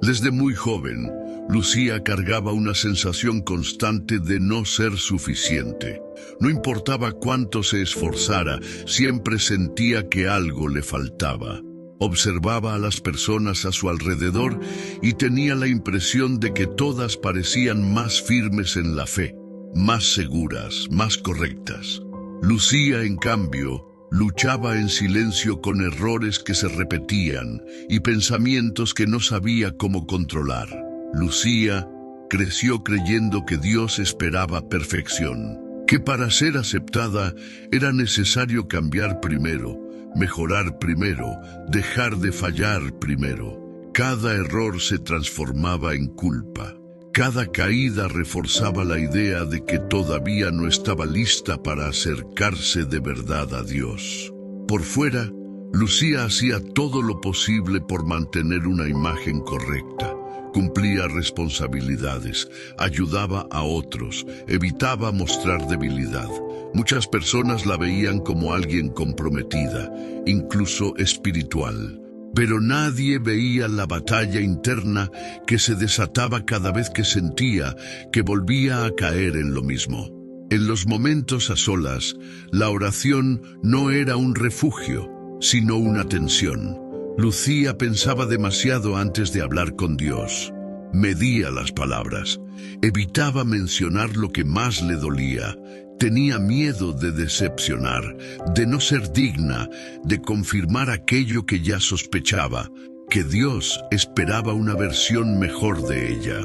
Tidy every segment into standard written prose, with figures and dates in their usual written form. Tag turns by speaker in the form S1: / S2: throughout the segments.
S1: Desde muy joven, Lucía cargaba una sensación constante de no ser suficiente. No importaba cuánto se esforzara, siempre sentía que algo le faltaba. Observaba a las personas a su alrededor y tenía la impresión de que todas parecían más firmes en la fe, más seguras, más correctas. Lucía, en cambio, luchaba en silencio con errores que se repetían y pensamientos que no sabía cómo controlar. Lucía creció creyendo que Dios esperaba perfección, que para ser aceptada era necesario cambiar primero, mejorar primero, dejar de fallar primero. Cada error se transformaba en culpa. Cada caída reforzaba la idea de que todavía no estaba lista para acercarse de verdad a Dios. Por fuera, Lucía hacía todo lo posible por mantener una imagen correcta. Cumplía responsabilidades, ayudaba a otros, evitaba mostrar debilidad. Muchas personas la veían como alguien comprometida, incluso espiritual. Pero nadie veía la batalla interna que se desataba cada vez que sentía que volvía a caer en lo mismo. En los momentos a solas, la oración no era un refugio, sino una tensión. Lucía pensaba demasiado antes de hablar con Dios. Medía las palabras, evitaba mencionar lo que más le dolía. Tenía miedo de decepcionar, de no ser digna, de confirmar aquello que ya sospechaba, que Dios esperaba una versión mejor de ella.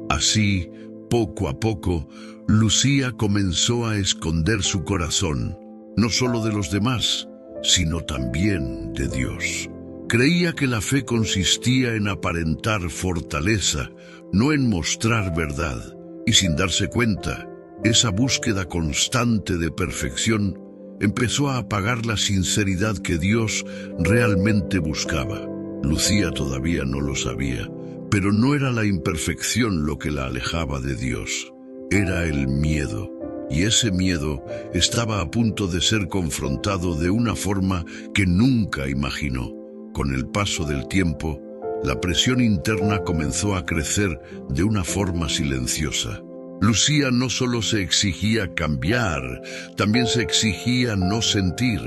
S1: Así, poco a poco, Lucía comenzó a esconder su corazón, no solo de los demás, sino también de Dios. Creía que la fe consistía en aparentar fortaleza, no en mostrar verdad, y sin darse cuenta, esa búsqueda constante de perfección empezó a apagar la sinceridad que Dios realmente buscaba. Lucía todavía no lo sabía, pero no era la imperfección lo que la alejaba de Dios, era el miedo. Y ese miedo estaba a punto de ser confrontado de una forma que nunca imaginó. Con el paso del tiempo, la presión interna comenzó a crecer de una forma silenciosa. Lucía no solo se exigía cambiar, también se exigía no sentir.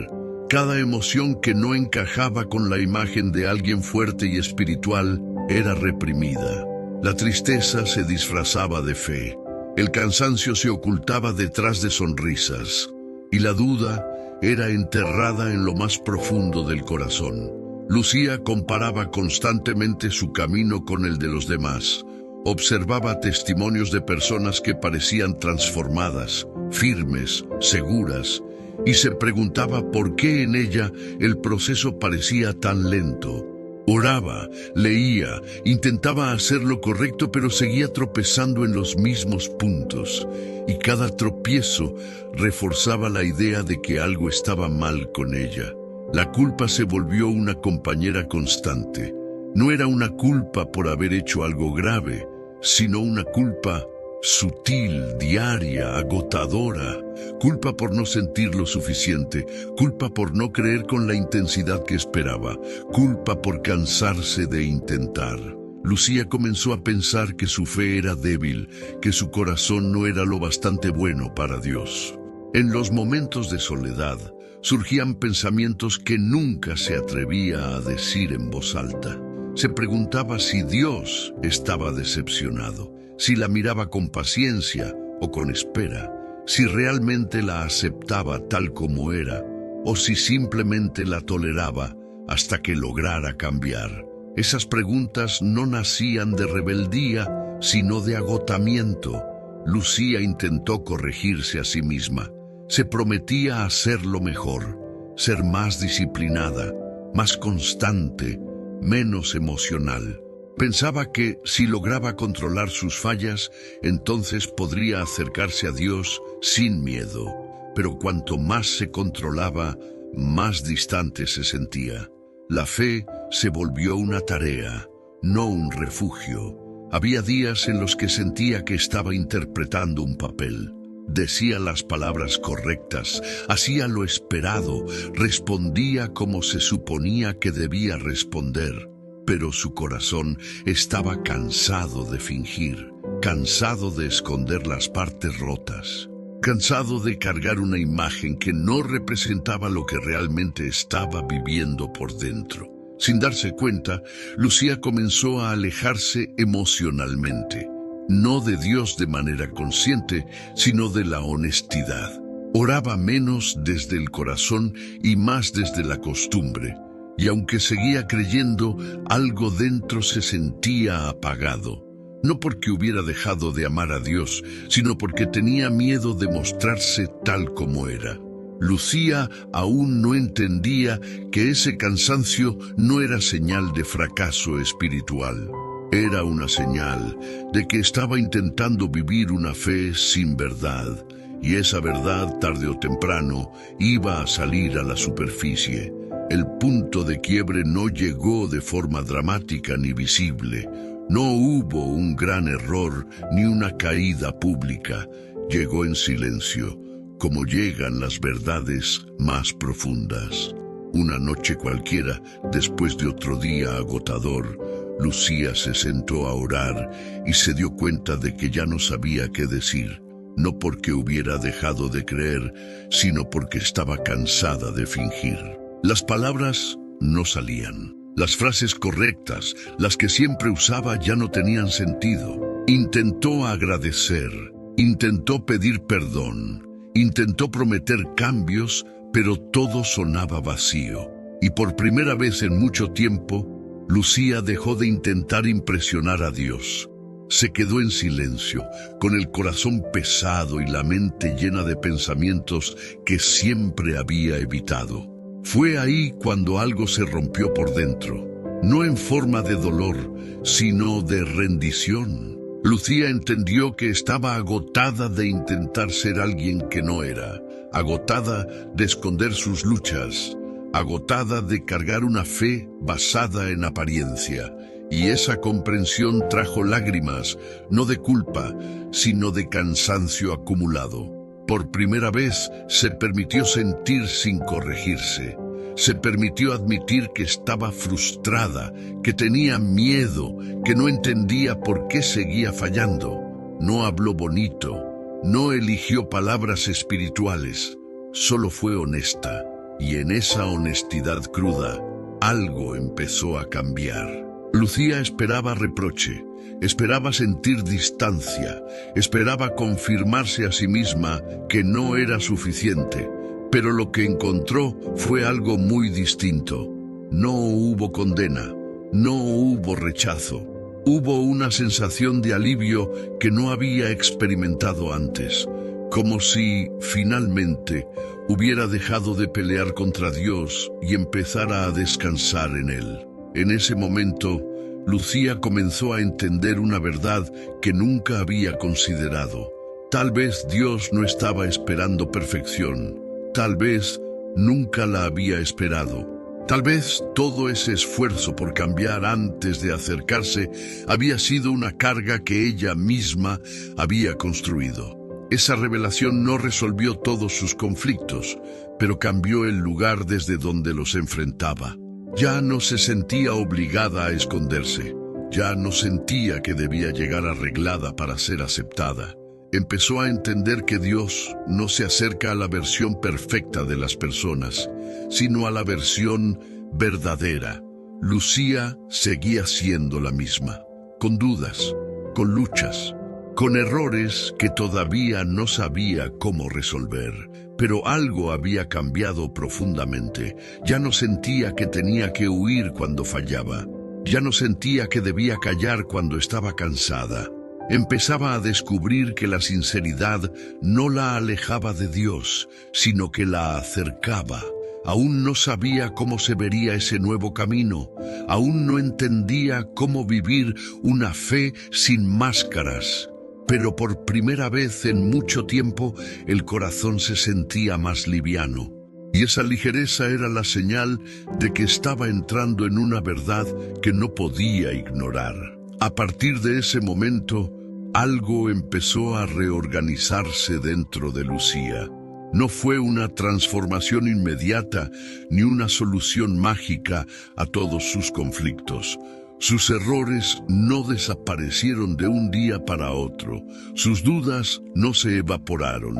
S1: Cada emoción que no encajaba con la imagen de alguien fuerte y espiritual era reprimida. La tristeza se disfrazaba de fe, el cansancio se ocultaba detrás de sonrisas, y la duda era enterrada en lo más profundo del corazón. Lucía comparaba constantemente su camino con el de los demás. Observaba testimonios de personas que parecían transformadas, firmes, seguras, y se preguntaba por qué en ella el proceso parecía tan lento. Oraba, leía, intentaba hacer lo correcto, pero seguía tropezando en los mismos puntos, y cada tropiezo reforzaba la idea de que algo estaba mal con ella. La culpa se volvió una compañera constante. No era una culpa por haber hecho algo grave, sino una culpa sutil, diaria, agotadora. Culpa por no sentir lo suficiente, culpa por no creer con la intensidad que esperaba, culpa por cansarse de intentar. Lucía comenzó a pensar que su fe era débil, que su corazón no era lo bastante bueno para Dios. En los momentos de soledad, surgían pensamientos que nunca se atrevía a decir en voz alta. Se preguntaba si Dios estaba decepcionado, si la miraba con paciencia o con espera, si realmente la aceptaba tal como era, o si simplemente la toleraba hasta que lograra cambiar. Esas preguntas no nacían de rebeldía, sino de agotamiento. Lucía intentó corregirse a sí misma. Se prometía hacerlo mejor, ser más disciplinada, más constante, menos emocional. Pensaba que si lograba controlar sus fallas, entonces podría acercarse a Dios sin miedo. Pero cuanto más se controlaba, más distante se sentía. La fe se volvió una tarea, no un refugio. Había días en los que sentía que estaba interpretando un papel. Decía las palabras correctas, hacía lo esperado, respondía como se suponía que debía responder. pero su corazón estaba cansado de fingir, cansado de esconder las partes rotas, cansado de cargar una imagen que no representaba lo que realmente estaba viviendo por dentro. Sin darse cuenta, Lucía comenzó a alejarse emocionalmente, no de Dios de manera consciente, sino de la honestidad. Oraba menos desde el corazón y más desde la costumbre, y aunque seguía creyendo, algo dentro se sentía apagado. No porque hubiera dejado de amar a Dios, sino porque tenía miedo de mostrarse tal como era. Lucía aún no entendía que ese cansancio no era señal de fracaso espiritual. Era una señal de que estaba intentando vivir una fe sin verdad, y esa verdad, tarde o temprano, iba a salir a la superficie. El punto de quiebre no llegó de forma dramática ni visible. No hubo un gran error ni una caída pública. Llegó en silencio, como llegan las verdades más profundas. Una noche cualquiera, después de otro día agotador, Lucía se sentó a orar y se dio cuenta de que ya no sabía qué decir. No porque hubiera dejado de creer, sino porque estaba cansada de fingir. Las palabras no salían. Las frases correctas, las que siempre usaba, ya no tenían sentido. Intentó agradecer, intentó pedir perdón, intentó prometer cambios, pero todo sonaba vacío. Y por primera vez en mucho tiempo, Lucía dejó de intentar impresionar a Dios. Se quedó en silencio, con el corazón pesado y la mente llena de pensamientos que siempre había evitado. Fue ahí cuando algo se rompió por dentro, no en forma de dolor, sino de rendición. Lucía entendió que estaba agotada de intentar ser alguien que no era, agotada de esconder sus luchas, agotada de cargar una fe basada en apariencia. Y esa comprensión trajo lágrimas, no de culpa, sino de cansancio acumulado. Por primera vez se permitió sentir sin corregirse. Se permitió admitir que estaba frustrada, que tenía miedo, que no entendía por qué seguía fallando. No habló bonito, no eligió palabras espirituales, solo fue honesta. Y en esa honestidad cruda, algo empezó a cambiar. Lucía esperaba reproche, esperaba sentir distancia, esperaba confirmarse a sí misma que no era suficiente, pero lo que encontró fue algo muy distinto. No hubo condena, no hubo rechazo, hubo una sensación de alivio que no había experimentado antes, como si, finalmente, hubiera dejado de pelear contra Dios y empezara a descansar en Él. En ese momento, Lucía comenzó a entender una verdad que nunca había considerado. Tal vez Dios no estaba esperando perfección. Tal vez nunca la había esperado. Tal vez todo ese esfuerzo por cambiar antes de acercarse había sido una carga que ella misma había construido. Esa revelación no resolvió todos sus conflictos, pero cambió el lugar desde donde los enfrentaba. Ya no se sentía obligada a esconderse. Ya no sentía que debía llegar arreglada para ser aceptada. Empezó a entender que Dios no se acerca a la versión perfecta de las personas, sino a la versión verdadera. Lucía seguía siendo la misma, con dudas, con luchas, con errores que todavía no sabía cómo resolver. Pero algo había cambiado profundamente. Ya no sentía que tenía que huir cuando fallaba. Ya no sentía que debía callar cuando estaba cansada. Empezaba a descubrir que la sinceridad no la alejaba de Dios, sino que la acercaba. Aún no sabía cómo se vería ese nuevo camino. Aún no entendía cómo vivir una fe sin máscaras. Pero por primera vez en mucho tiempo el corazón se sentía más liviano. Y esa ligereza era la señal de que estaba entrando en una verdad que no podía ignorar. A partir de ese momento, algo empezó a reorganizarse dentro de Lucía. No fue una transformación inmediata ni una solución mágica a todos sus conflictos. Sus errores no desaparecieron de un día para otro, sus dudas no se evaporaron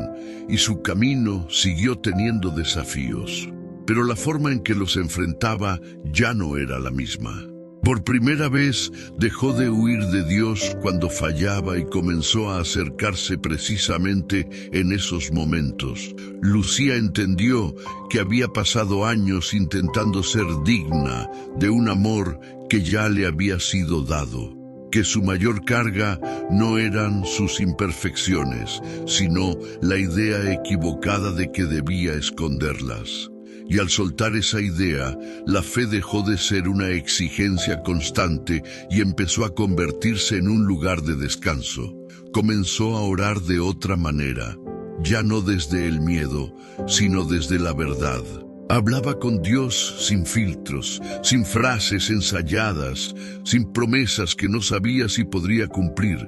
S1: y su camino siguió teniendo desafíos. Pero la forma en que los enfrentaba ya no era la misma. Por primera vez dejó de huir de Dios cuando fallaba y comenzó a acercarse precisamente en esos momentos. Lucía entendió que había pasado años intentando ser digna de un amor que ya le había sido dado, que su mayor carga no eran sus imperfecciones, sino la idea equivocada de que debía esconderlas. Y al soltar esa idea, la fe dejó de ser una exigencia constante y empezó a convertirse en un lugar de descanso. Comenzó a orar de otra manera, ya no desde el miedo, sino desde la verdad. Hablaba con Dios sin filtros, sin frases ensayadas, sin promesas que no sabía si podría cumplir.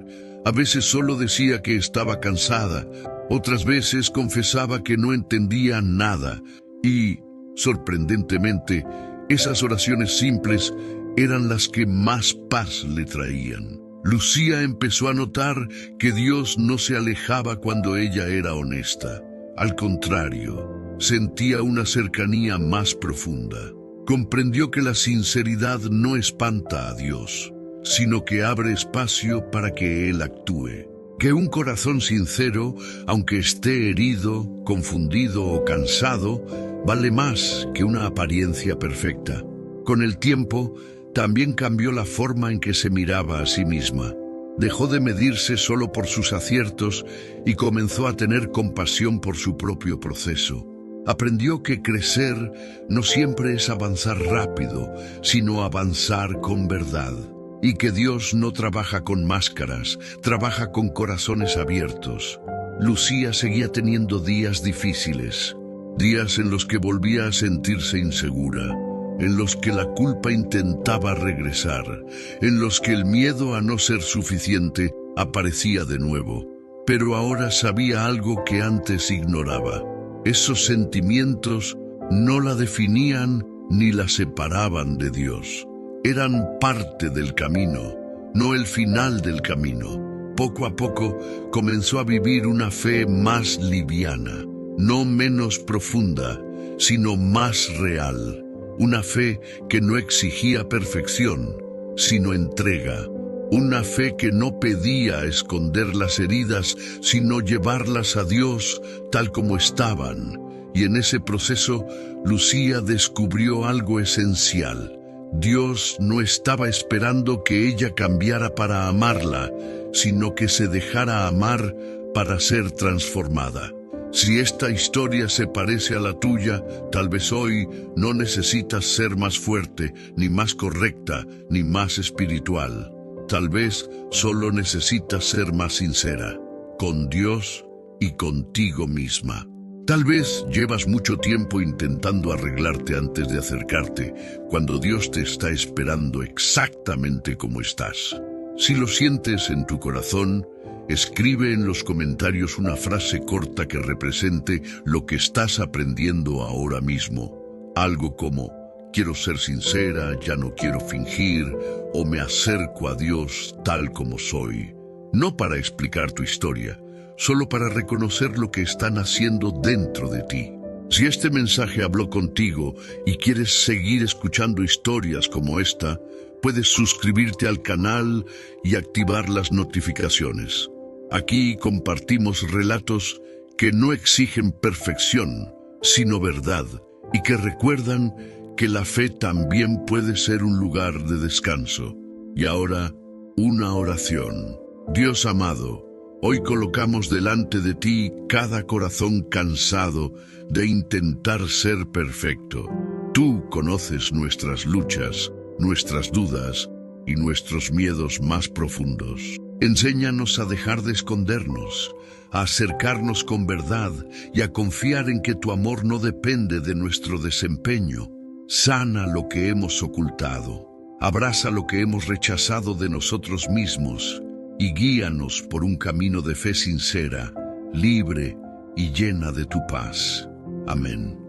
S1: A veces solo decía que estaba cansada, otras veces confesaba que no entendía nada y, sorprendentemente, esas oraciones simples eran las que más paz le traían. Lucía empezó a notar que Dios no se alejaba cuando ella era honesta. Al contrario, sentía una cercanía más profunda. Comprendió que la sinceridad no espanta a Dios, sino que abre espacio para que Él actúe. Que un corazón sincero, aunque esté herido, confundido o cansado, vale más que una apariencia perfecta. Con el tiempo, también cambió la forma en que se miraba a sí misma. Dejó de medirse solo por sus aciertos y comenzó a tener compasión por su propio proceso. Aprendió que crecer no siempre es avanzar rápido, sino avanzar con verdad. Y que Dios no trabaja con máscaras, trabaja con corazones abiertos. Lucía seguía teniendo días difíciles, días en los que volvía a sentirse insegura, en los que la culpa intentaba regresar, en los que el miedo a no ser suficiente aparecía de nuevo. Pero ahora sabía algo que antes ignoraba. Esos sentimientos no la definían ni la separaban de Dios. Eran parte del camino, no el final del camino. Poco a poco comenzó a vivir una fe más liviana, no menos profunda, sino más real. Una fe que no exigía perfección, sino entrega. Una fe que no pedía esconder las heridas, sino llevarlas a Dios tal como estaban. Y en ese proceso, Lucía descubrió algo esencial. Dios no estaba esperando que ella cambiara para amarla, sino que se dejara amar para ser transformada. Si esta historia se parece a la tuya, tal vez hoy no necesitas ser más fuerte, ni más correcta, ni más espiritual. Tal vez solo necesitas ser más sincera, con Dios y contigo misma. Tal vez llevas mucho tiempo intentando arreglarte antes de acercarte, cuando Dios te está esperando exactamente como estás. Si lo sientes en tu corazón, escribe en los comentarios una frase corta que represente lo que estás aprendiendo ahora mismo. Algo como, quiero ser sincera, ya no quiero fingir, o me acerco a Dios tal como soy. No para explicar tu historia, solo para reconocer lo que están haciendo dentro de ti. Si este mensaje habló contigo y quieres seguir escuchando historias como esta, puedes suscribirte al canal y activar las notificaciones. Aquí compartimos relatos que no exigen perfección, sino verdad, y que recuerdan que la fe también puede ser un lugar de descanso. Y ahora, una oración. Dios amado, hoy colocamos delante de ti cada corazón cansado de intentar ser perfecto. Tú conoces nuestras luchas, nuestras dudas y nuestros miedos más profundos. Enséñanos a dejar de escondernos, a acercarnos con verdad y a confiar en que tu amor no depende de nuestro desempeño. Sana lo que hemos ocultado, abraza lo que hemos rechazado de nosotros mismos y guíanos por un camino de fe sincera, libre y llena de tu paz. Amén.